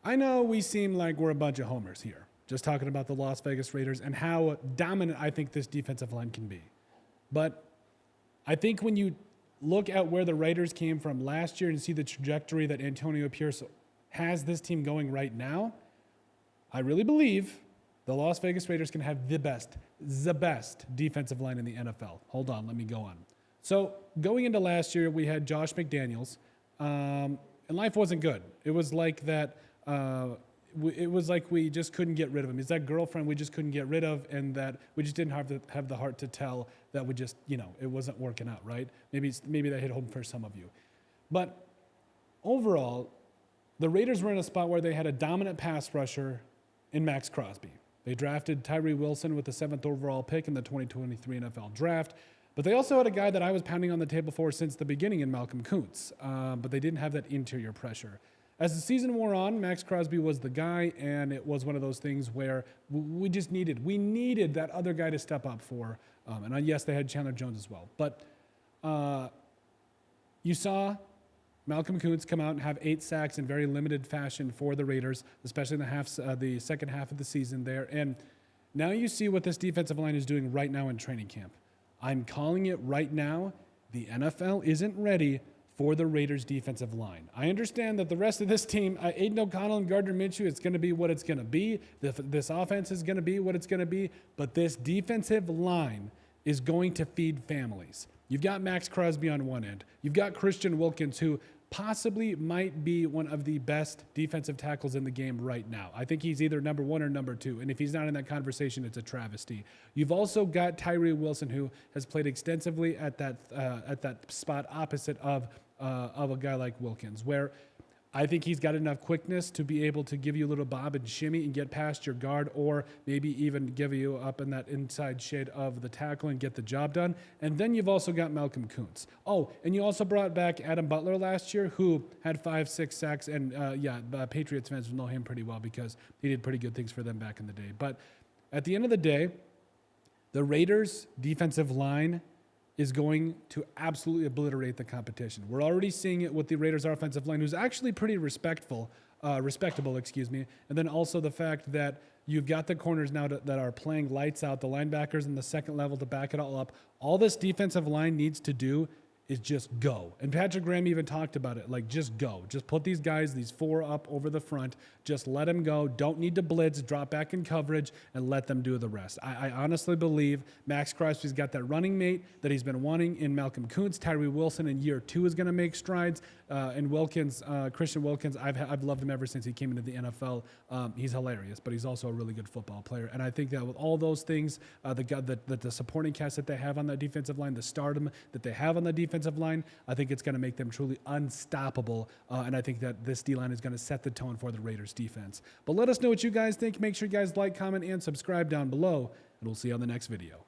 I know we seem like we're a bunch of homers here, just talking about the Las Vegas Raiders and how dominant I think this defensive line can be. But I think when you look at where the Raiders came from last year and see the trajectory that Antonio Pierce has this team going right now, I really believe the Las Vegas Raiders can have the best defensive line in the NFL. Hold on, let me go on. So going into last year, we had Josh McDaniels, and life wasn't good. It was like that. It was like we just couldn't get rid of him. He's that girlfriend we just couldn't get rid of, and that we just didn't have the heart to tell that we just, it wasn't working out, right? Maybe that hit home for some of you. But overall, the Raiders were in a spot where they had a dominant pass rusher in Maxx Crosby. They drafted Tyree Wilson with the 7th overall pick in the 2023 NFL Draft. But they also had a guy that I was pounding on the table for since the beginning in Malcolm Koonce. But they didn't have that interior pressure. As the season wore on, Maxx Crosby was the guy, and it was one of those things where we needed that other guy to step up for. And yes, they had Chandler Jones as well. But you saw Malcolm Koonce come out and have 8 sacks in very limited fashion for the Raiders, especially in the second half of the season there. And now you see what this defensive line is doing right now in training camp. I'm calling it right now. The NFL isn't ready for the Raiders defensive line. I understand that the rest of this team, Aiden O'Connell and Gardner Minshew, it's going to be what it's going to be. This offense is going to be what it's going to be. But this defensive line is going to feed families. You've got Maxx Crosby on one end. You've got Christian Wilkins, who possibly might be one of the best defensive tackles in the game right now. I think he's either number 1 or number 2, and if he's not in that conversation, it's a travesty. You've also got Tyree Wilson, who has played extensively at that spot opposite of a guy like Wilkins, where I think he's got enough quickness to be able to give you a little bob and shimmy and get past your guard, or maybe even give you up in that inside shade of the tackle and get the job done. And then you've also got Malcolm Koonce. Oh, and you also brought back Adam Butler last year, who had 5-6 sacks. And Patriots fans will know him pretty well because he did pretty good things for them back in the day. But at the end of the day, the Raiders' defensive line is going to absolutely obliterate the competition. We're already seeing it with the Raiders' offensive line, who's actually pretty respectable, and then also the fact that you've got the corners now that are playing lights out, the linebackers in the second level to back it all up. All this defensive line needs to do is just go. And Patrick Graham even talked about it, like just go. Just put these guys, these 4 up over the front, just let them go. Don't need to blitz, drop back in coverage, and let them do the rest. I honestly believe Maxx Crosby's got that running mate that he's been wanting in Malcolm Koonce. Tyree Wilson in year 2 is going to make strides. And Wilkins, Christian Wilkins, I've loved him ever since he came into the NFL. He's hilarious, but he's also a really good football player. And I think that with all those things, the supporting cast that they have on that defensive line, the stardom that they have on the defensive line, I think it's going to make them truly unstoppable. And I think that this D-line is going to set the tone for the Raiders defense. But let us know what you guys think. Make sure you guys like, comment, and subscribe down below, and we'll see you on the next video.